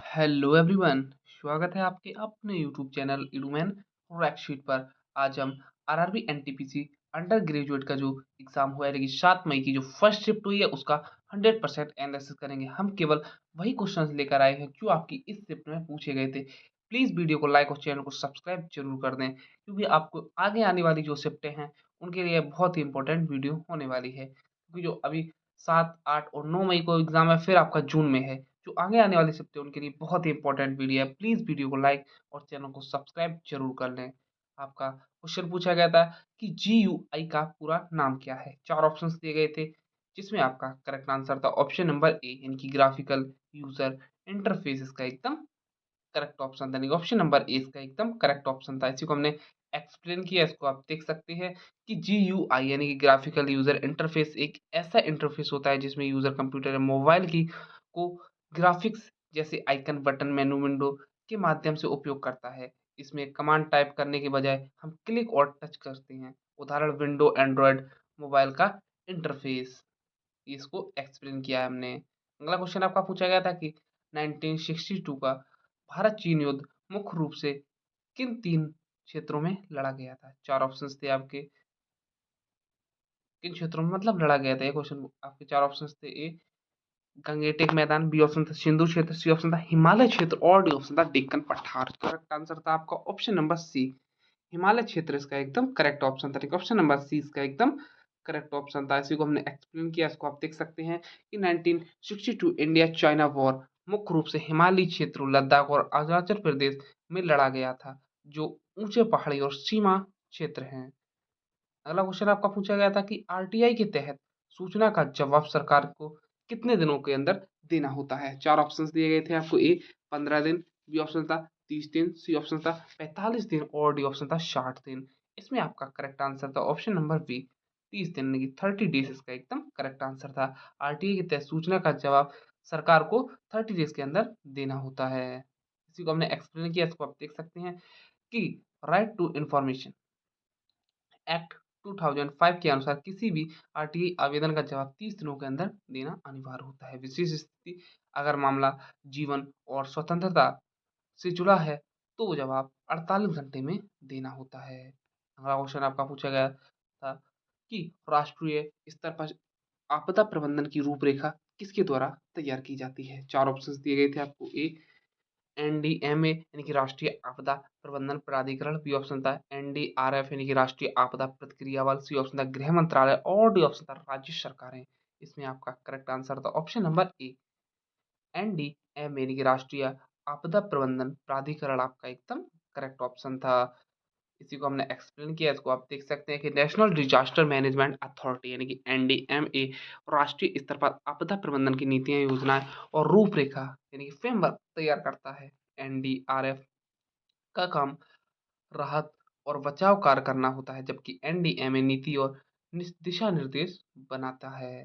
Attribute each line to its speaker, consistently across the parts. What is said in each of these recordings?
Speaker 1: Hello everyone. स्वागत है आपके अपने यूट्यूब चैनल इडूमैन रैकशीट पर। आज हम आरआरबी एनटीपीसी अंडर ग्रेजुएट का जो एग्जाम हुआ है, लेकिन 7 मई की जो फर्स्ट शिफ्ट हुई है उसका 100% एनालिसिस करेंगे। हम केवल वही क्वेश्चंस लेकर आए हैं जो आपकी इस शिफ्ट में पूछे गए थे। प्लीज वीडियो को लाइक और चैनल को सब्सक्राइब जरूर कर दें, क्योंकि आपको आगे आने वाली जो शिफ्टें हैं उनके लिए बहुत ही इंपॉर्टेंट वीडियो होने वाली है। क्योंकि जो अभी 7, 8 और 9 मई को एग्जाम है, फिर आपका जून में है। जो आगे आने वाले शिफ्ट है उनके लिए बहुत ही इंपॉर्टेंट वीडियो है। प्लीज वीडियो को लाइक और चैनल को सब्सक्राइब जरूर कर लें। आपका क्वेश्चन पूछा गया था कि जीयूआई का पूरा नाम क्या है। 4 ऑप्शंस दिए गए थे, जिसमें आपका करेक्ट आंसर था ऑप्शन नंबर ए, यानी कि ग्राफिकल यूजर इंटरफेस इसका एकदम करेक्ट ऑप्शन था। नहीं, ऑप्शन नंबर ए इसका एकदम करेक्ट ऑप्शन था। इसी को हमने एक्सप्लेन किया, इसको आप देख सकते हैं कि जीयूआई यानी कि ग्राफिकल यूजर इंटरफेस एक ऐसा इंटरफेस होता है जिसमें यूजर कंप्यूटर या मोबाइल की को ग्राफिक्स जैसे आइकन, बटन, मेनू, विंडो के माध्यम से उपयोग करता है। इसमें कमांड टाइप करने के बजाय हम क्लिक और टच करते हैं। उदाहरण विंडो, एंड्रॉयड मोबाइल का इंटरफेस। इसको एक्सप्लेन किया है हमने। अगला क्वेश्चन आपका पूछा गया था कि 1962 का भारत चीन युद्ध मुख्य रूप से किन 3 क्षेत्रों में लड़ा गया था। 4 ऑप्शंस थे आपके, किन क्षेत्रों में मतलब लड़ा गया था। ये क्वेश्चन आपके 4 ऑप्शंस थे। ए गंगेटिक मैदान, बी ऑप्शन था सिंधु क्षेत्र, सी ऑप्शन था हिमालय क्षेत्र और डी ऑप्शन था डेक्कन पठार। करेक्ट आंसर था आपका ऑप्शन नंबर सी, हिमालय क्षेत्र इसका एकदम करेक्ट ऑप्शन था। ठीक, ऑप्शन नंबर सी इसका एकदम करेक्ट ऑप्शन था। इसी को हमने एक्सप्लेन किया, इसको आप देख सकते हैं कि 1962 इंडिया चाइना वॉर मुख्य रूप से हिमालयी क्षेत्रों लद्दाख और अरुणाचल प्रदेश में लड़ा गया था, जो ऊंचे पहाड़ी और सीमा क्षेत्र हैं। अगला क्वेश्चन आपका पूछा गया था कि आरटीआई के तहत सूचना का जवाब सरकार को कितने दिनों के अंदर देना होता है। 4 ऑप्शंस दिए गए थे आपको। ए 15 दिन, बी ऑप्शन था 30 दिन, सी ऑप्शन था 45 दिन और डी ऑप्शन था 60 दिन। इसमें आपका करेक्ट आंसर था ऑप्शन नंबर बी, 30 दिन, यानी कि 30 डेज इसका एकदम करेक्ट आंसर था। आरटीआई के तहत सूचना का जवाब सरकार को 30 डेज के अंदर देना होता है। इसी को हमने एक्सप्लेन किया, इसको आप देख सकते हैं कि राइट टू इंफॉर्मेशन एक्ट 2005 के अनुसार किसी भी आरटीआई आवेदन का जवाब 30 दिनों के अंदर देना अनिवार्य होता है। विशेष स्थिति अगर मामला जीवन और स्वतंत्रता से जुड़ा है तो वो जवाब 48 घंटे में देना होता है। अगला क्वेश्चन आपका पूछा गया था कि राष्ट्रीय स्तर पर आपदा प्रबंधन की रूपरेखा किसके द्वारा तैयार की जाती है। 4 ऑप्शंस दिए गए थे आपको। ए एनडीएमए यानी कि राष्ट्रीय आपदा प्रबंधन प्राधिकरण, बी ऑप्शन था एनडीआरएफ यानी कि राष्ट्रीय आपदा प्रतिक्रिया बल, सी ऑप्शन था गृह मंत्रालय और डी ऑप्शन था राज्य सरकारें। इसमें आपका करेक्ट आंसर था ऑप्शन नंबर ए, एनडीएमए यानी कि राष्ट्रीय आपदा प्रबंधन प्राधिकरण आपका एकदम करेक्ट ऑप्शन था। इसी को हमने एक्सप्लेन किया, इसको आप देख सकते हैं कि नेशनल डिजास्टर मैनेजमेंट अथॉरिटी यानी कि एनडीएमए राष्ट्रीय स्तर पर आपदा प्रबंधन की नीतियां, योजनाएं और रूपरेखा यानी कि फ्रेमवर्क तैयार करता है। एनडीआरएफ का काम राहत और बचाव कार्य करना होता है, जबकि एनडीएमए नीति और दिशा निर्देश बनाता है।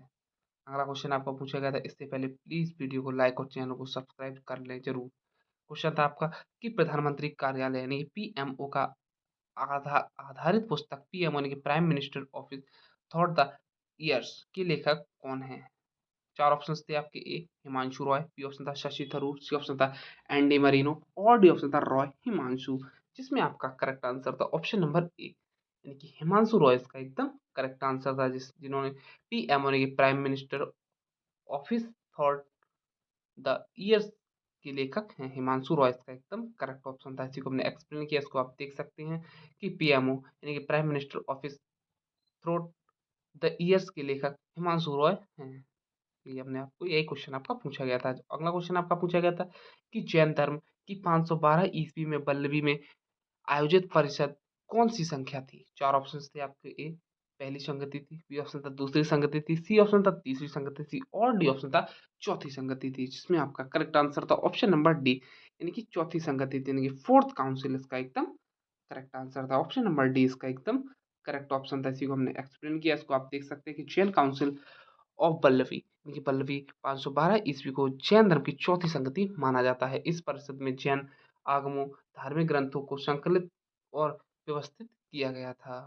Speaker 1: अगला क्वेश्चन आपको पूछा गया था, इससे पहले प्लीज वीडियो को लाइक और चैनल को सब्सक्राइब कर लें जरूर। क्वेश्चन था आपका कि प्रधानमंत्री कार्यालय यानी कि पीएमओ का आधारित पुस्तक पीएम यानी कि prime minister office thought the years के लेखक कौन है। 4 ऑप्शंस थे आपके। ए हिमांशु रॉय, बी ऑप्शन था शशि थरूर, सी ऑप्शन था एंडी मरीनो और डी ऑप्शन था रॉय हिमांशु। जिसमें आपका करेक्ट आंसर था ऑप्शन नंबर ए, यानी कि हिमांशु रॉय इसका एकदम करेक्ट आंसर था, जिन्होंने पीएम यानी कि prime minister office thought the years के लेखक हैं हिमांशु रॉय, इसका एकदम करेक्ट ऑप्शन था। इसी को हमने एक्सप्लेन किया, इसको आप देख सकते हैं कि पीएमओ यानी कि prime minister office throat the years के लेखक हिमांशु रॉय हैं। ये हमने आपको यही क्वेश्चन आपका पूछा गया था। अगला क्वेश्चन आपका पूछा गया था कि जैन धर्म की 512 ईस्वी में बल्लभी में आयोजित परिषद कौन सी संख्या थी। 4 ऑप्शंस थे आपके। ए पहली संगति थी, बी ऑप्शन था दूसरी संगति थी, सी ऑप्शन था तीसरी संगति थी और डी ऑप्शन था चौथी संगति थी। जिसमें आपका करेक्ट आंसर था ऑप्शन नंबर डी, यानी कि चौथी संगति थी, यानी कि फोर्थ काउंसिल इसका एकदम करेक्ट आंसर था। ऑप्शन नंबर डी इसका एकदम करेक्ट ऑप्शन था। इसी को हमने एक्सप्लेन किया, इसको आप देख सकते हैं कि जैन काउंसिल ऑफ बल्लवी यानी कि बल्लवी 512 ईस्वी को जैन धर्म की चौथी संगति माना जाता है। इस परिषद में जैन आगमों, धार्मिक ग्रंथों को संकलित और व्यवस्थित किया गया था।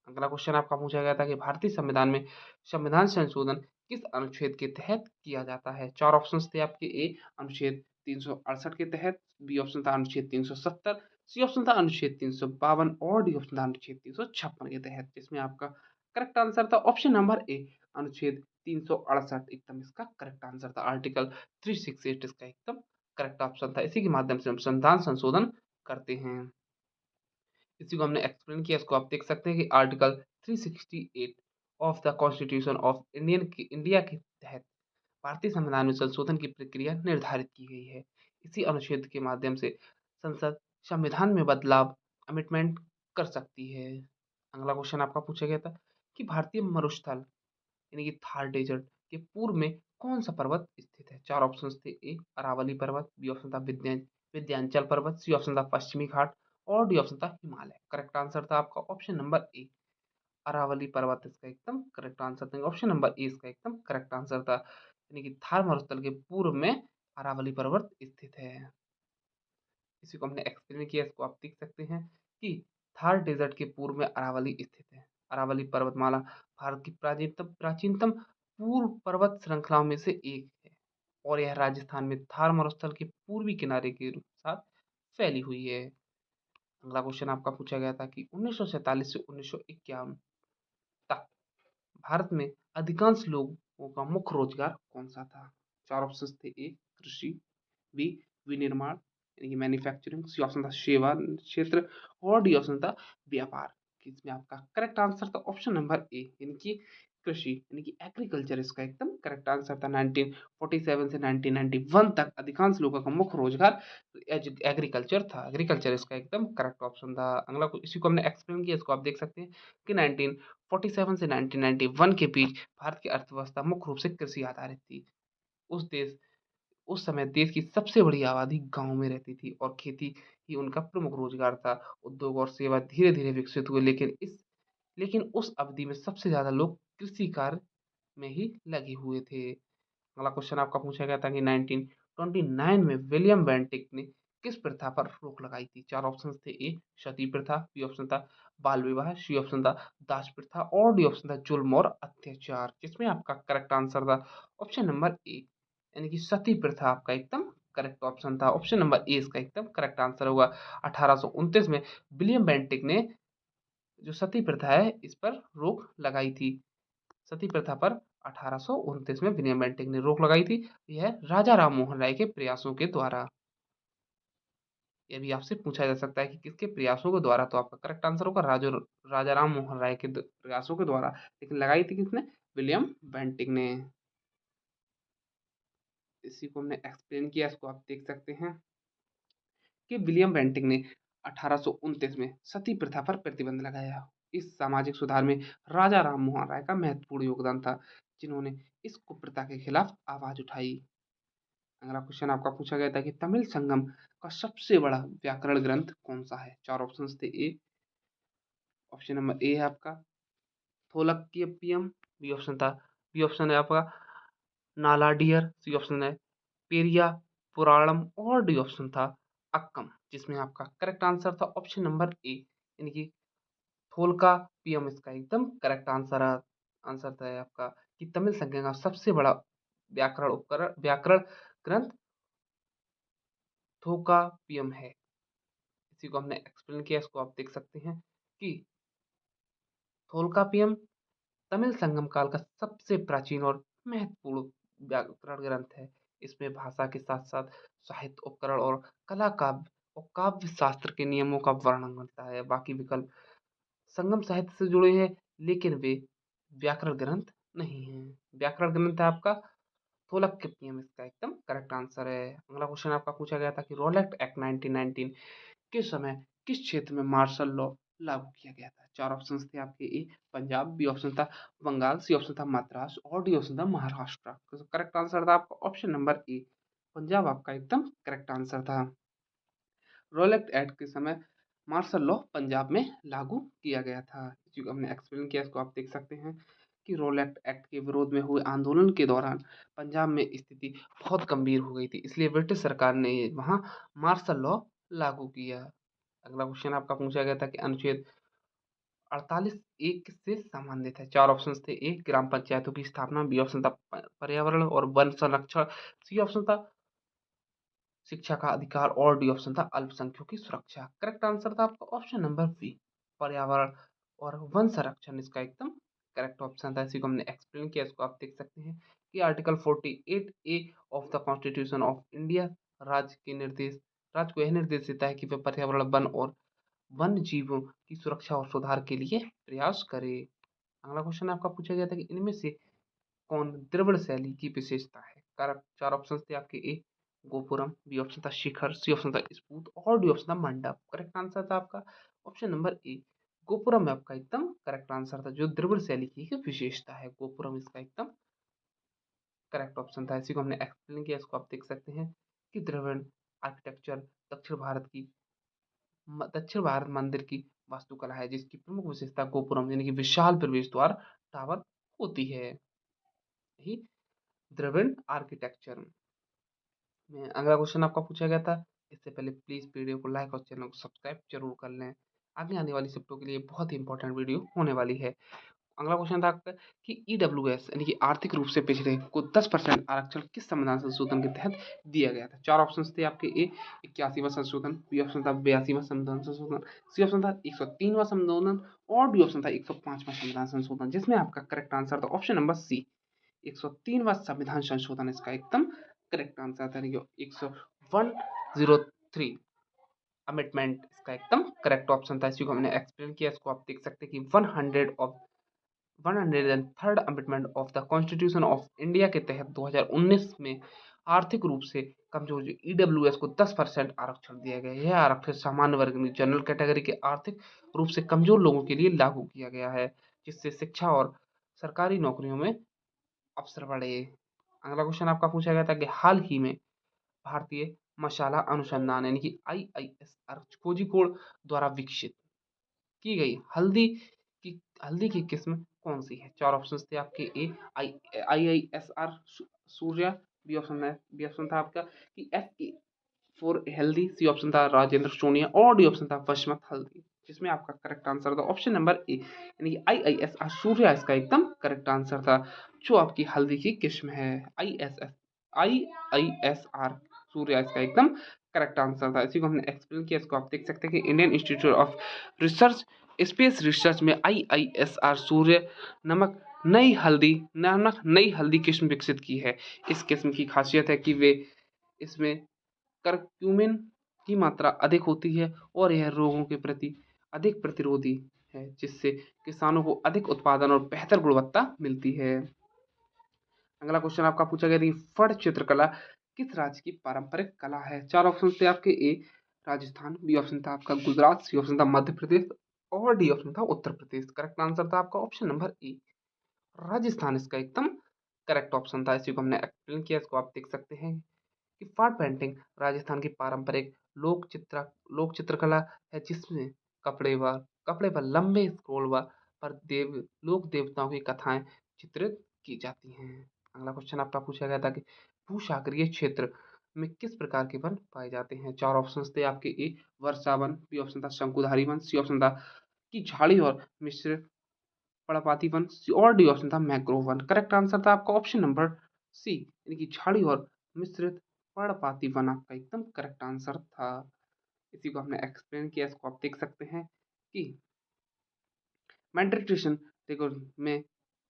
Speaker 1: अगला क्वेश्चन आपका पूछा गया था कि भारतीय संविधान में संविधान संशोधन किस अनुच्छेद के तहत किया जाता है। 4 ऑप्शंस थे आपके। ए अनुच्छेद 368 के तहत, बी ऑप्शन था अनुच्छेद 370, सी ऑप्शन था अनुच्छेद 352 और डी ऑप्शन था अनुच्छेद 356 के तहत, जिसमें आपका करेक्ट आंसर था ऑप्शन नंबर ए, अनुच्छेद 368 एकदम इसका करेक्ट आंसर था। आर्टिकल 368 इसका एकदम करेक्ट ऑप्शन था। इसी के माध्यम से हम संविधान संशोधन करते हैं। इसी को हमने एक्सप्लेन किया, इसको आप देख सकते हैं कि article 368 of the constitution of India के तहत भारतीय संविधान में संशोधन की प्रक्रिया निर्धारित की गई है। इसी अनुच्छेद के माध्यम से संसद संविधान में बदलाव अमेंडमेंट कर सकती है। अगला क्वेश्चन आपका पूछा गया था कि भारतीय मरुस्थल यानी कि थार डेजर्ट के पूर्व में कौन सा पर्वत स्थित है। चार ऑप्शन थे, ए अरावली पर्वत, बी ऑप्शन था विंध्याचल पर्वत, सी ऑप्शन था पश्चिमी घाट और डी ऑप्शन था हिमालय। करेक्ट आंसर था आपका ऑप्शन नंबर ए, अरावली पर्वत इसका एकदम करेक्ट आंसर था। ऑप्शन नंबर ए इसका एकदम करेक्ट आंसर था, यानी कि थार मरुस्थल के पूर्व में अरावली पर्वत स्थित है। इसी को हमने एक्सप्लेन किया, इसको आप देख सकते हैं कि थार डेजर्ट के पूर्व में अरावली स्थित है। अरावली पर्वतमाला भारत की प्राचीनतम पूर्व पर्वत श्रृंखलाओं में से एक है और यह राजस्थान में थार मरुस्थल के पूर्वी किनारे के साथ फैली हुई है। अगला क्वेश्चन आपका पूछा गया था कि 1947 से 1951 तक भारत में अधिकांश लोगों का मुख्य रोजगार कौन सा था। चार ऑप्शन थे, ए कृषि, बी विनिर्माण यानी कि मैन्युफैक्चरिंग, सी ऑप्शन था सेवा क्षेत्र और डी ऑप्शन था व्यापार। इसमें आपका करेक्ट आंसर था ऑप्शन नंबर ए, यानी कि कृषि यानी कि एग्रीकल्चर इसका एकदम करेक्ट आंसर था। 1947 से 1991 तक अधिकांश लोगों का मुख्य रोजगार एग्रीकल्चर था। एग्रीकल्चर इसका एकदम करेक्ट ऑप्शन था। अगला इसी को हमने एक्सप्लेन किया, इसको आप देख सकते हैं कि 1947 से 1991 के बीच भारत की अर्थव्यवस्था मुख्य रूप से कृषि आधारित थी। उस समय देश की सबसे बड़ी आबादी गांव में रहती थी और खेती ही उनका प्रमुख रोजगार था। उद्योग और सेवा धीरे धीरे विकसित हुए, लेकिन उस अवधि में सबसे ज्यादा लोग कृषि कार्य में ही लगे हुए थे। अगला क्वेश्चन आपका पूछा गया था कि 1929 में विलियम बेंटिक ने किस प्रथा पर रोक लगाई थी। चार ऑप्शन थे, ए सती प्रथा, बी ऑप्शन था बाल विवाह, सी ऑप्शन था दास प्रथा और डी ऑप्शन था जुल्म और अत्याचार, जिसमें आपका करेक्ट आंसर था ऑप्शन नंबर ए, यानी कि सती प्रथा आपका एकदम करेक्ट ऑप्शन था। ऑप्शन नंबर ए इसका एकदम करेक्ट आंसर होगा। 1829 में विलियम बेंटिक ने जो सती प्रथा है इस पर रोक लगाई थी। सती प्रथा पर 1829 में विलियम बेंटिक ने रोक लगाई थी। यह राजा राम मोहन राय के प्रयासों के द्वारा। यह भी आपसे पूछा जा सकता है कि किसके प्रयासों के द्वारा, तो आपका करेक्ट आंसर होगा राजा राम मोहन राय के प्रयासों के द्वारा। लेकिन लगाई थी किसने? विलियम बेंटिक ने। इसी को हमने एक्सप्लेन किया, इसको आप देख सकते हैं कि विलियम बेंटिक ने 1829 में सती प्रथा पर प्रतिबंध लगाया। इस सामाजिक सुधार में राजा राम मोहन राय का महत्वपूर्ण योगदान था, जिन्होंने इस कुप्रथा के खिलाफ आवाज उठाई। अगला क्वेश्चन आपका पूछा गया था कि तमिल संगम का सबसे बड़ा व्याकरण ग्रंथ कौन सा है। चार ऑप्शन थे, ए ऑप्शन नंबर ए है आपका थोलक्कियप्पियम, बी ऑप्शन है आपका नालाडियर, सी ऑप्शन है पेरिया पुराणम और डी ऑप्शन था अक्कम, जिसमें आपका करेक्ट आंसर था ऑप्शन नंबर ए, यानी कि थोलका पीएम इसका एकदम करेक्ट आंसर था आपका कि तमिल संगम का सबसे बड़ा व्याकरण ग्रंथ थोका पीएम है। इसी को हमने एक्सप्लेन किया, इसको आप देख सकते हैं कि थोलकापियम तमिल संगम काल का सबसे प्राचीन और महत्वपूर्ण व्याकरण ग्रंथ है। इसमें भाषा के साथ साथ साहित्य उपकरण और कला काव्य और काव्य शास्त्र के नियमों का वर्णन मिलता है। बाकी विकल्प संगम साहित्य से जुड़े हैं, लेकिन वे व्याकरण ग्रंथ नहीं हैं। व्याकरण ग्रंथ है आपका थोलक्कियम, इसका एकदम करेक्ट आंसर है। अगला क्वेश्चन आपका पूछा गया था कि रोलेट एक्ट 1919 के समय किस क्षेत्र में मार्शल लॉ लागू किया गया था। चार ऑप्शन थे आपके, ए पंजाब, बी ऑप्शन था बंगाल, सी ऑप्शन था मद्रास और डी ऑप्शन था महाराष्ट्र। तो करेक्ट आंसर था आपका ऑप्शन नंबर ए, पंजाब आपका एकदम करेक्ट आंसर था। रोलेट एक्ट के समय मार्शल लॉ पंजाब में लागू किया गया था। इसी को हमने एक्सप्लेन किया, इसको आप देख सकते हैं कि रोलेट एक्ट के विरोध में हुए आंदोलन के दौरान पंजाब में स्थिति बहुत गंभीर हो गई थी, इसलिए ब्रिटिश सरकार ने वहां मार्शल लॉ लागू किया। अगला क्वेश्चन आपका पूछा गया था कि अनुच्छेद 48 एक से संबंधित है। चार ऑप्शन थे, ए ग्राम पंचायतों की स्थापना, बी ऑप्शन था पर्यावरण और वन संरक्षण, सी ऑप्शन था शिक्षा का अधिकार और डी ऑप्शन था अल्पसंख्यकों की सुरक्षा। करेक्ट आंसर था आपका ऑप्शन नंबर बी, पर्यावरण और वन संरक्षण इसका एकदम करेक्ट ऑप्शन था। इसी को हमने एक्सप्लेन किया, इसको आप देख सकते हैं कि article 48A of the constitution of India राज्य को यह निर्देश देता है कि वे पर्यावरण, वन और वन्य जीवों की सुरक्षा और सुधार के लिए प्रयास करे। अगला क्वेश्चन आपका पूछा गया था कि इनमें से कौन द्रविड़ शैली की विशेषता है। करेक्ट चार ऑप्शन थे आपके, ए गोपुरम, बी ऑप्शन था शिखर, सी ऑप्शन था स्पूत और डी ऑप्शन था मंडप। करेक्ट आंसर था आपका ऑप्शन नंबर ए, गोपुरम में आपका एकदम करेक्ट आंसर था, जो द्रविड़ शैली की विशेषता है गोपुरम इसका एकदम करेक्ट ऑप्शन था। इसी को हमने एक्सप्लेन किया, इसको आप देख सकते हैं कि द्रविड़ आर्किटेक्चर दक्षिण भारत मंदिर की वास्तुकला है, जिसकी प्रमुख विशेषता गोपुरम यानी कि विशाल प्रवेश द्वार टावर होती है। यही द्रविड़ आर्किटेक्चर में। अगला क्वेश्चन आपका पूछा गया था, इससे पहले प्लीज वीडियो को लाइक और चैनल को सब्सक्राइब जरूर कर लें, आगे आने वाली शिफ्टों के लिए बहुत ही इंपॉर्टेंट वीडियो होने वाली है। अगला क्वेश्चन था आपका कि ईडब्ल्यूएस यानी कि आर्थिक रूप से पिछड़े को 10% आरक्षण किस संविधान संशोधन के तहत दिया गया था। चार ऑप्शन थे आपके, ए 81वां संशोधन, बी ऑप्शन था 82वां संविधान संशोधन, सी ऑप्शन था 103वां संशोधन और डी ऑप्शन था 105वां संविधान संशोधन, जिसमें आपका करेक्ट आंसर था ऑप्शन नंबर सी, 103वां संविधान संशोधन इसका एकदम करेक्ट आंसर था। 103 अमेंडमेंट इसका एकदम करेक्ट ऑप्शन था। इसी को हमने एक्सप्लेन किया, इसको आप देख सकते हैं कि 103rd amendment of the constitution of India के तहत 2019 में आर्थिक रूप से कमजोर जो ईडब्ल्यूएस को 10% आरक्षण दिया गया है। यह आरक्षण सामान्य वर्ग में जनरल कैटेगरी के आर्थिक रूप से कमजोर लोगों के लिए लागू किया गया है, जिससे शिक्षा और सरकारी नौकरियों में अवसर बढ़े। अगला क्वेश्चन आपका पूछा गया था कि हाल ही में भारतीय मसाला अनुसंधान यानी कि IISR कोझिकोड द्वारा विकसित की गई हल्दी की किस्म कौन सी है। चार ऑप्शन थे आपके, A IISR Surya, B option था आपका कि FA for healthy, C option था राजेंद्र सोनिया और डी ऑप्शन था वसमत हल्दी, जिसमें आपका करेक्ट आंसर था ऑप्शन नंबर ए यानी कि IISR सूर्या इसका एकदम करेक्ट आंसर था, जो आपकी हल्दी की किस्म है। IISR सूर्या इसका एकदम करेक्ट आंसर था। इसी को हमने एक्सप्लेन किया, इसको आप देख सकते हैं कि Indian institute of research space research में IISR सूर्य नामक नई हल्दी किस्म विकसित की है। इस किस्म की खासियत है कि वे इसमें करक्यूमिन की मात्रा अधिक होती है और यह रोगों के प्रति अधिक प्रतिरोधी है, जिससे किसानों को अधिक उत्पादन और बेहतर गुणवत्ता मिलती है। अगला क्वेश्चन आपका पूछा गया कि फड़ चित्रकला किस राज्य की पारंपरिक कला है। चार ऑप्शन थे आपके, ए राजस्थान, बी ऑप्शन था आपका गुजरात, सी ऑप्शन था मध्य प्रदेश और डी ऑप्शन था उत्तर प्रदेश। करेक्ट आंसर था आपका ऑप्शन नंबर ए, राजस्थान इसका एकदम करेक्ट ऑप्शन था। इसी को हमने एक्सप्लेन किया, इसको आप देख सकते हैं कि फाड़ पेंटिंग राजस्थान की पारंपरिक लोक चित्रकला है, जिसमें कपड़े पर लंबे स्क्रोल पर लोक देवताओं की कथाएं चित्रित की जाती हैं। अगला क्वेश्चन आपका पूछा गया था कि भूसागरीय क्षेत्र में किस प्रकार के वन पाए जाते हैं। चार ऑप्शन थे आपके, ए वर्षा वन, बी ऑप्शन था शंकुधारी वन, सी ऑप्शन था कि झाड़ी और मिश्र पर्णपाती वन और डी ऑप्शन था मैंग्रोव वन। करेक्ट आंसर था आपका ऑप्शन नंबर सी यानी कि झाड़ी और मिश्रित पर्णपाती वन आपका एकदम करेक्ट आंसर था। इसी को हमने एक्सप्लेन किया, इसको आप देख सकते हैं कि मेडिटेशन देखो में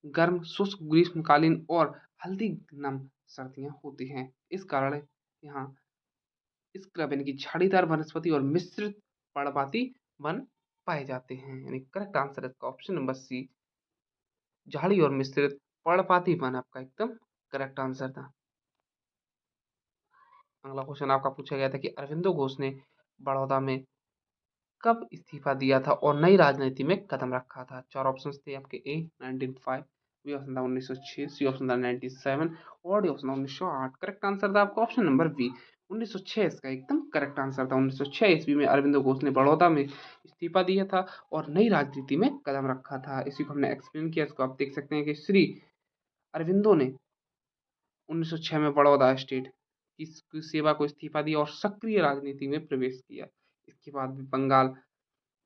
Speaker 1: गर्म शुष्क ग्रीष्मकालीन और हल्दी नम सर्दियां होती हैं। इस कारण यहाँ इस क्रम यानी कि झाड़ीदार वनस्पति और मिश्रित पर्णपाती वन पाए जाते हैं, यानी करेक्ट आंसर इसका ऑप्शन नंबर सी, झाड़ी और मिश्रित पर्णपाती वन आपका एकदम करेक्ट आंसर था। अगला क्वेश्चन आपका पूछा गया था कि अरविंदो घोष ने बड़ौदा में कब इस्तीफा दिया था और नई राजनीति में कदम रखा था। चार ऑप्शन थे आपके, ए 1905, बी ऑप्शन था 1906, सी ऑप्शन था 97 और डी ऑप्शन था 1908। करेक्ट आंसर था आपका ऑप्शन नंबर बी, 1906 इसका एकदम करेक्ट आंसर था। 1906 ईस्वी में अरविंदो घोष ने बड़ौदा में इस्तीफा दिया था और नई राजनीति में कदम रखा था। इसी को हमने एक्सप्लेन किया, इसको आप देख सकते हैं कि श्री अरविंदो ने 1906 में बड़ौदा स्टेट की सेवा को इस्तीफा दिया और सक्रिय राजनीति में प्रवेश किया। इसके बाद भी बंगाल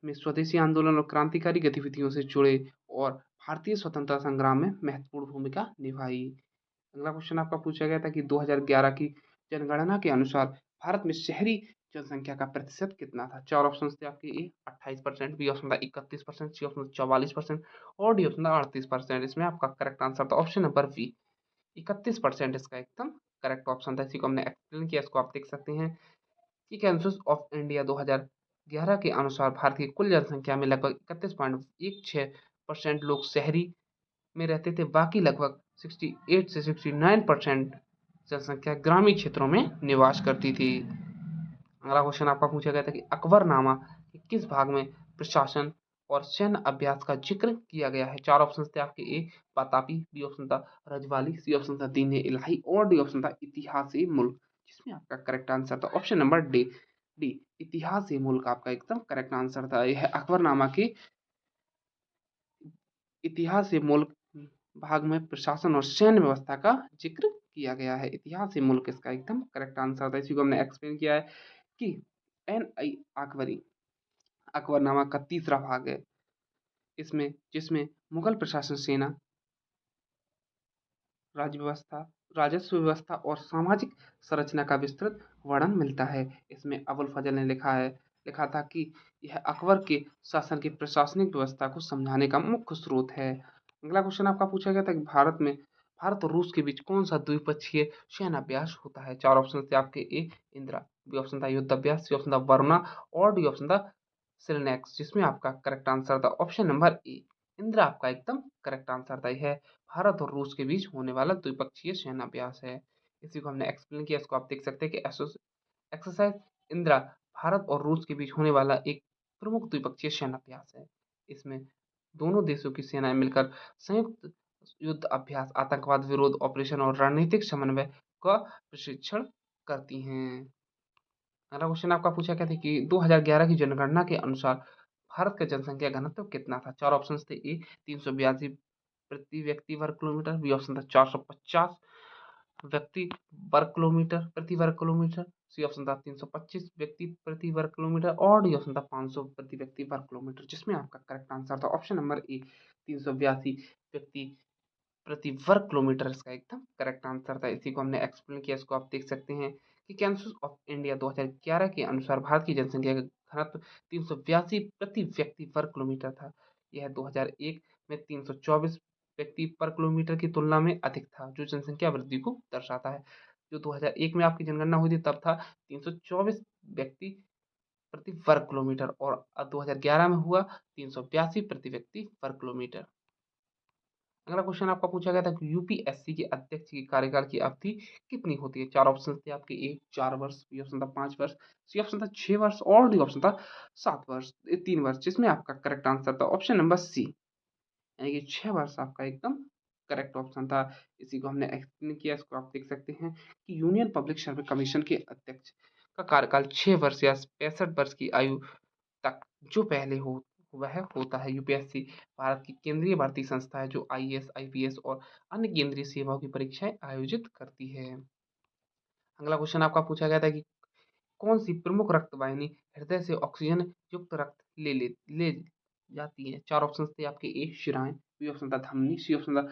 Speaker 1: में स्वदेशी आंदोलन और क्रांतिकारी गतिविधियों से जुड़े और भारतीय स्वतंत्रता संग्राम में महत्वपूर्ण भूमिका निभाई। अगला क्वेश्चन आपका पूछा गया था कि 2011 की जनगणना के अनुसार भारत में शहरी जनसंख्या का प्रतिशत कितना था? 4 ऑप्शंस थे आपके। ए 28%, बी ऑप्शन था 31%, सी ऑप्शन था 44% और डी ऑप्शन था 38%। इसमें आपका करेक्ट आंसर था ऑप्शन नंबर बी, 31% इसका एकदम करेक्ट ऑप्शन था। इसी को हमने एक्सप्लेन किया, इसको आप देख सकते हैं कि सेंसस ऑफ इंडिया 2011 के अनुसार भारत की कुल जनसंख्या में लगभग 31.16% लोग शहरी में रहते थे, बाकी लगभग 68 से 69% जनसंख्या ग्रामीण क्षेत्रों में निवास करती थी। अगला क्वेश्चन आपका पूछा गया था कि अकबरनामा के किस भाग में प्रशासन और सैन्य अभ्यास का जिक्र किया गया है? 4 ऑप्शन थे आपके। ए वातापी, बी ऑप्शन था रजवाली, सी ऑप्शन था दीन इलाही और डी ऑप्शन था इतिहासी मुल्क, जिसमें आपका करेक्ट आंसर था ऑप्शन नंबर डी, इतिहासी मुल्क आपका एकदम करेक्ट आंसर था। यह अकबरनामा के इतिहासी मुल्क भाग में प्रशासन और सैन्य व्यवस्था का जिक्र किया गया है। इतिहासी मुल्क इसका एकदम करेक्ट आंसर था। इसी को हमने एक्सप्लेन किया है कि एन आई आकबरी अकबरनामा का तीसरा भाग है, इसमें जिसमें मुगल प्रशासन, सेना, राज्य व्यवस्था, राजस्व व्यवस्था और सामाजिक संरचना का विस्तृत वर्णन मिलता है। इसमें अबुल फजल ने लिखा था कि यह अकबर के शासन की प्रशासनिक व्यवस्था को समझाने का मुख्य स्रोत है। अगला क्वेश्चन आपका पूछा गया था कि भारत और रूस के बीच कौन सा द्विपक्षीय सैन्य अभ्यास होता है? 4 ऑप्शन थे आपके। ए इंदिरा, बी ऑप्शन था युद्ध अभ्यास, सी ऑप्शन था वरुणा और डी ऑप्शन था सिलनेक्स, जिसमें आपका करेक्ट आंसर था ऑप्शन नंबर ए, इंदिरा आपका एकदम करेक्ट आंसर था। यह भारत और रूस के बीच होने वाला द्विपक्षीय सैन्य अभ्यास है। इसी को हमने एक्सप्लेन किया, इसको आप देख सकते हैं कि एक्सरसाइज इंदिरा भारत और रूस के बीच होने वाला एक प्रमुख द्विपक्षीय सैन्य अभ्यास है। इसमें दोनों देशों की सेनाएं मिलकर संयुक्त युद्ध अभ्यास, आतंकवाद विरोध ऑपरेशन और रणनीतिक समन्वय का प्रशिक्षण करती हैं। अगला क्वेश्चन आपका पूछा गया था कि 2011 की जनगणना के अनुसार भारत का जनसंख्या घनत्व कितना था? 4 ऑप्शन थे। ए 382 प्रति व्यक्ति वर्ग किलोमीटर, बी ऑप्शन था 450 व्यक्ति प्रति वर्ग किलोमीटर, सी ऑप्शन था 325 व्यक्ति प्रति वर्ग किलोमीटर और डी ऑप्शन था 500 प्रति व्यक्ति वर्ग किलोमीटर, जिसमें आपका करेक्ट आंसर था ऑप्शन नंबर ए, 382 व्यक्ति प्रति वर्ग किलोमीटर इसका एकदम करेक्ट आंसर था। इसी को हमने एक्सप्लेन किया, इसको आप देख सकते हैं कि सेंसस ऑफ इंडिया 2011 के अनुसार भारत की जनसंख्या का घनत्व 382 प्रति व्यक्ति वर्ग किलोमीटर था। यह 2001 में 324 व्यक्ति पर किलोमीटर की तुलना में अधिक था, जो जनसंख्या वृद्धि को दर्शाता है। जो 2001 में आपकी जनगणना हुई थी तब था 324 व्यक्ति प्रति वर्ग किलोमीटर और 2011 में हुआ 382 प्रति व्यक्ति वर्ग किलोमीटर। अगला क्वेश्चन आपका पूछा गया था कि यूपीएससी के अध्यक्ष की कार्यकाल की अवधि कितनी होती है? 4 ऑप्शन थे आपके। ए 4 वर्ष, बी ऑप्शन था 5 वर्ष, सी ऑप्शन था 6 वर्ष और डी ऑप्शन था 7 वर्ष, 3 वर्ष, जिसमें आपका करेक्ट आंसर था ऑप्शन नंबर सी, यानी कि 6 वर्ष आपका एकदम करेक्ट ऑप्शन था। इसी को हमने एक्सप्लेन किया, इसको आप देख सकते हैं कि यूनियन पब्लिक सर्विस कमीशन के अध्यक्ष का कार्यकाल 6 वर्ष या 65 वर्ष की आयु तक जो पहले हो वह होता है। यूपीएससी भारत की केंद्रीय भर्ती संस्था है जो आईएएस, आईपीएस और अन्य केंद्रीय सेवाओं की परीक्षाएं आयोजित करती है। अगला क्वेश्चन आपका पूछा गया था कि कौन सी प्रमुख रक्त वाहिनी हृदय से ऑक्सीजन युक्त रक्त ले जाती है? 4 ऑप्शन थे आपके। ए शिराएं, बी ऑप्शन था धमनी, सी ऑप्शन था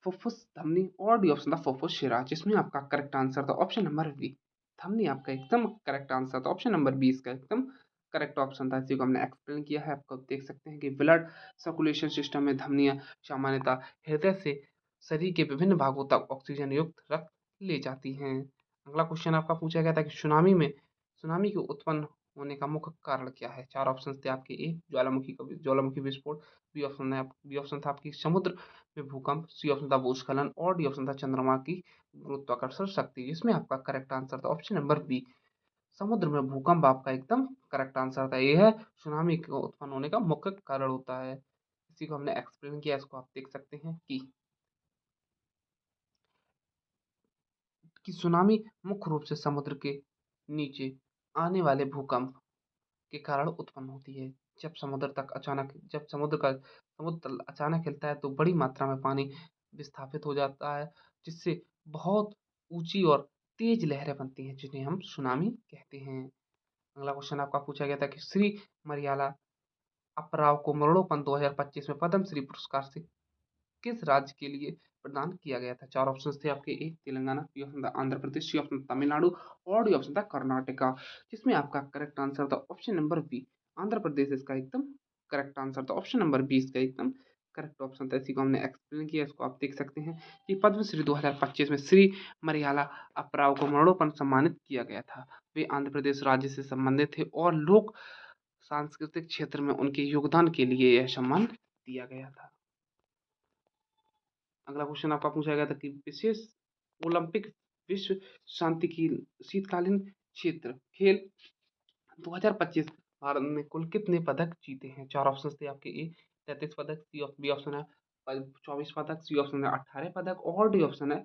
Speaker 1: फुफ्फुस धमनी और डी ऑप्शन था फुफ्फुस शिरा, जिसमें आपका करेक्ट आंसर था ऑप्शन नंबर बी, धमनी आपका एकदम करेक्ट आंसर था ऑप्शन नंबर बी इसका एकदम करेक्ट ऑप्शन था। इसी को हमने एक्सप्लेन किया है, आपको देख सकते हैं कि ब्लड सर्कुलेशन सिस्टम में धमनियां सामान्यतः हृदय से शरीर के विभिन्न भागों तक ऑक्सीजन युक्त रक्त ले जाती हैं। अगला क्वेश्चन आपका पूछा गया था कि सुनामी के उत्पन्न होने का मुख्य कारण क्या है? 4 ऑप्शन थे आपके। ए ज्वालामुखी विस्फोट, बी ऑप्शन था आपकी समुद्र में भूकंप, सी ऑप्शन था भूस्खलन और डी ऑप्शन था चंद्रमा की गुरुत्वाकर्षण शक्ति, जिसमें आपका करेक्ट आंसर था ऑप्शन नंबर बी, समुद्र में भूकंप आपका एकदम करेक्ट आंसर था। यह है सुनामी के उत्पन्न होने का मुख्य कारण होता है। इसी को हमने एक्सप्लेन किया, इसको आप देख सकते हैं कि सुनामी मुख्य रूप से समुद्र के नीचे आने वाले भूकंप के कारण उत्पन्न होती है। जब समुद्र तल अचानक हिलता है तो बड़ी मात्रा में पानी विस्थापित हो जाता है, जिससे बहुत ऊंची और तेज लहरें बनती हैं, जिन्हें हम सुनामी कहते हैं। अगला क्वेश्चन आपका पूछा गया था कि श्री मरियाला अपराव को मरणोपण 2025 में पद्म श्री पुरस्कार से किस राज्य के लिए प्रदान किया गया था? 4 ऑप्शंस थे आपके। ए तेलंगाना, बी ऑप्शन था आंध्र प्रदेश, सी ऑप्शन तमिलनाडु और डी ऑप्शन था कर्नाटका, जिसमें आपका करेक्ट आंसर था option number B, Andhra Pradesh इसका एकदम करेक्ट आंसर था। ऑप्शन नंबर बी इसका एकदम करेक्ट ऑप्शन था। इसी को हमने एक्सप्लेन किया, इसको आप देख सकते हैं कि पद्मश्री 2025 में श्री मरियाला अपराव को मरणोपरांत सम्मानित किया गया था। वे आंध्र प्रदेश राज्य से संबंधित थे और लोक सांस्कृतिक क्षेत्र में उनके योगदान के लिए यह सम्मान दिया गया था। अगला क्वेश्चन आपका पूछा गया था कि विशेष ओलंपिक विश्व शांति की शीतकालीन क्षेत्र खेल 2025 भारत ने कुल कितने पदक जीते हैं? 4 ऑप्शंस थे आपके। ए 33 पदक, बी ऑप्शन है 24 पदक, सी ऑप्शन है 18 पदक और डी ऑप्शन है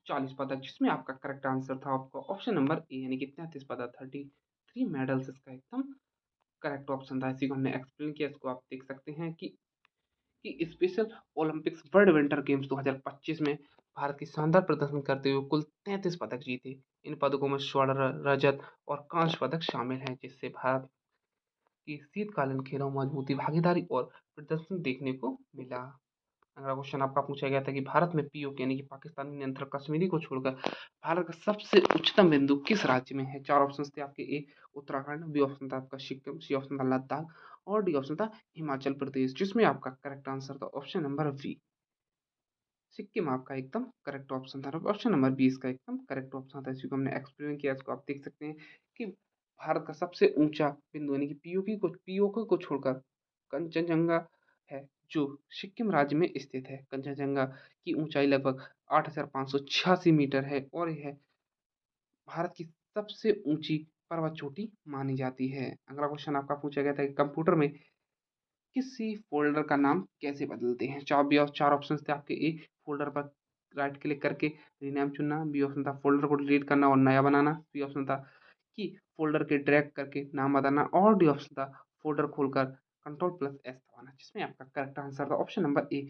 Speaker 1: 40 पदक, जिसमें आपका करेक्ट आंसर था आपका ऑप्शन नंबर ए यानी कि 33 पदक, 33 मेडल्स इसका एकदम करेक्ट ऑप्शन था। इसी को हमने एक्सप्लेन किया, इसको आप देख सकते हैं कि special Olympics world winter games 2025 में भारत की शानदार प्रदर्शन करते हुए कुल 33 पदक जीते। इन पदकों में स्वर्ण, रजत और कांस्य पदक शामिल हैं, जिससे भारत की शीतकालीन खेलों में मजबूती, भागीदारी और प्रदर्शन देखने को मिला। अगला क्वेश्चन आपका पूछा गया था कि भारत में पीओके यानी कि पाकिस्तानी नियंत्रण कश्मीरी को छोड़कर भारत का सबसे उच्चतम बिंदु किस राज्य में है? 4 ऑप्शंस थे आपके। ए उत्तराखंड, बी ऑप्शन था आपका सिक्किम, सी ऑप्शन था लद्दाख और डी ऑप्शन था हिमाचल प्रदेश, जिसमें आपका करेक्ट आंसर था ऑप्शन नंबर बी, सिक्किम आपका एकदम करेक्ट ऑप्शन था। ऑप्शन नंबर 20 का एकदम करेक्ट ऑप्शन था। इसी को हमने एक्सप्लेन किया, इसको आप देख सकते हैं कि भारत का सबसे ऊंचा बिंदु यानी कि पीओके को छोड़कर कंचनजंगा है, जो सिक्किम राज्य में स्थित है। कंचनजंगा की ऊंचाई लगभग 8,586 मीटर है और यह भारत की सबसे ऊंची पर्वत चोटी मानी जाती है। अगला क्वेश्चन आपका पूछा गया था कि कंप्यूटर में किसी फ़ोल्डर का नाम कैसे बदलते हैं? 4 ऑप्शंस थे आपके। ए फ़ोल्डर पर राइट क्लिक करके रीनेम चुनना, बी ऑप्शन था फ़ोल्डर को डिलीट करना और नया बनाना, सी ऑप्शन था कि फ़ोल्डर के ड्रैग करके नाम बदलना और डी ऑप्शन था फ़ोल्डर खोलकर कंट्रोल+S दबाना, जिसमें आपका करेक्ट आंसर था ऑप्शन नंबर ए,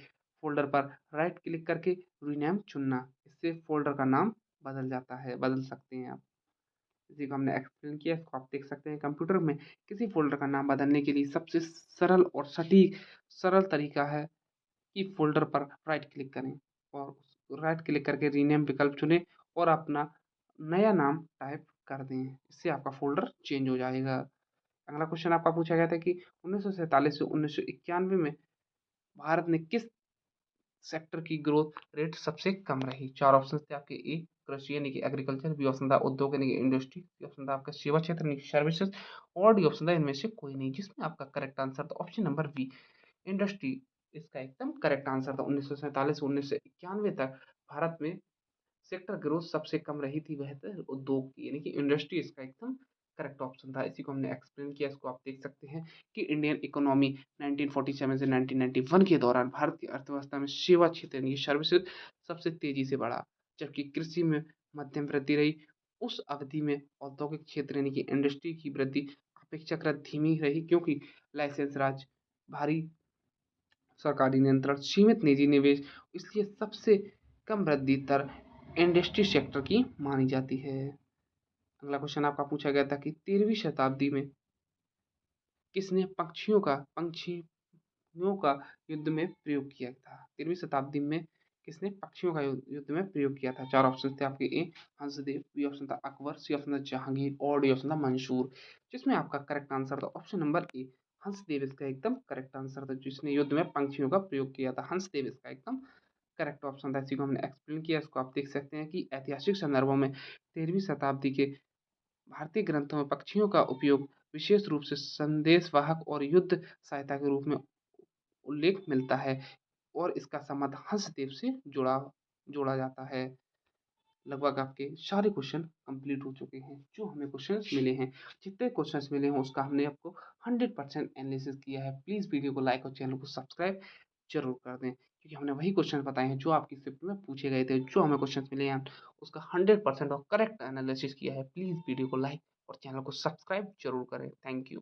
Speaker 1: फ़ोल्डर पर राइट क्लिक करके रीनेम चुनना। इससे फ़ोल्डर का नाम बदल जाता है, बदल सकते हैं आप। इसी को हमने एक्सप्लेन किया, इसको आप देख सकते हैं। कंप्यूटर में किसी फ़ोल्डर का नाम बदलने के लिए सबसे सरल और सटीक सरल तरीका है कि फ़ोल्डर पर राइट क्लिक करें और राइट क्लिक करके रीनेम विकल्प चुनें और अपना नया नाम टाइप कर दें। इससे आपका फ़ोल्डर चेंज हो जाएगा। अगला क्वेश्चन आपका पूछा गया था कि 1947 से 1991 में भारत ने किस सेक्टर की ग्रोथ रेट सबसे कम रही? 4 ऑप्शंस थे आपके। ए कृषि यानी कि एग्रीकल्चर, बी ऑप्शन था उद्योग यानी कि इंडस्ट्री, सी ऑप्शन था आपका सेवा क्षेत्र यानी कि सर्विसेज और डी ऑप्शन था इनमें से कोई नहीं, जिसमें आपका करेक्ट आंसर था ऑप्शन नंबर बी, इंडस्ट्री इसका एकदम करेक्ट आंसर था। 1947 से 1991 तक भारत में सेक्टर ग्रोथ सबसे कम रही थी, वह था उद्योग की यानी कि इंडस्ट्री इसका एकदम करेक्ट ऑप्शन था। इसी को हमने एक्सप्लेन किया, इसको आप देख सकते हैं कि इंडियन इकोनॉमी 1947 से 1991 के दौरान भारत की अर्थव्यवस्था में सेवा क्षेत्र यानी कि सर्विसेज सबसे तेजी से बढ़ा, जबकि कृषि में मध्यम वृद्धि रही। उस अवधि में औद्योगिक क्षेत्र यानी कि इंडस्ट्री की वृद्धि अपेक्षाकृत धीमी रही, क्योंकि लाइसेंस राज, भारी सरकारी नियंत्रण, सीमित निजी निवेश, इसलिए सबसे कम वृद्धि दर इंडस्ट्री सेक्टर की मानी जाती है। अगला क्वेश्चन आपका पूछा गया था कि 13वीं शताब्दी में किसने पक्षियों का युद्ध में प्रयोग किया था? 13वीं शताब्दी में किसने पक्षियों का युद्ध में प्रयोग किया था? 4 ऑप्शन थे आपके। ए हंसदेव, बी ऑप्शन था अकबर, सी ऑप्शन था जहांगीर और डी ऑप्शन था मंसूर, जिसमें आपका करेक्ट आंसर था ऑप्शन नंबर ए, हंसदेव इसका एकदम करेक्ट आंसर था, जिसने युद्ध में पंछियों का प्रयोग किया था। हंसदेव इसका एकदम करेक्ट ऑप्शन था। इसी को हमने एक्सप्लेन किया, इसको आप देख सकते हैं कि ऐतिहासिक संदर्भों में 13वीं शताब्दी के भारतीय ग्रंथों में पक्षियों का उपयोग विशेष रूप से संदेशवाहक और युद्ध सहायता के रूप में उल्लेख मिलता है और इसका संबंध हंसदेव से जोड़ा जाता है। लगभग आपके सारे क्वेश्चन कंप्लीट हो चुके हैं जो हमें क्वेश्चंस मिले हैं। जितने क्वेश्चंस मिले हैं उसका हमने आपको 100% एनालिसिस किया है। प्लीज़ वीडियो को लाइक और चैनल को सब्सक्राइब जरूर कर दें, क्योंकि हमने वही क्वेश्चन बताए हैं जो आपकी शिफ्ट में पूछे गए थे। जो हमें क्वेश्चन मिले हैं उसका 100% और करेक्ट एनालिसिस किया है। प्लीज़ वीडियो को लाइक और चैनल को सब्सक्राइब जरूर करें। Thank you.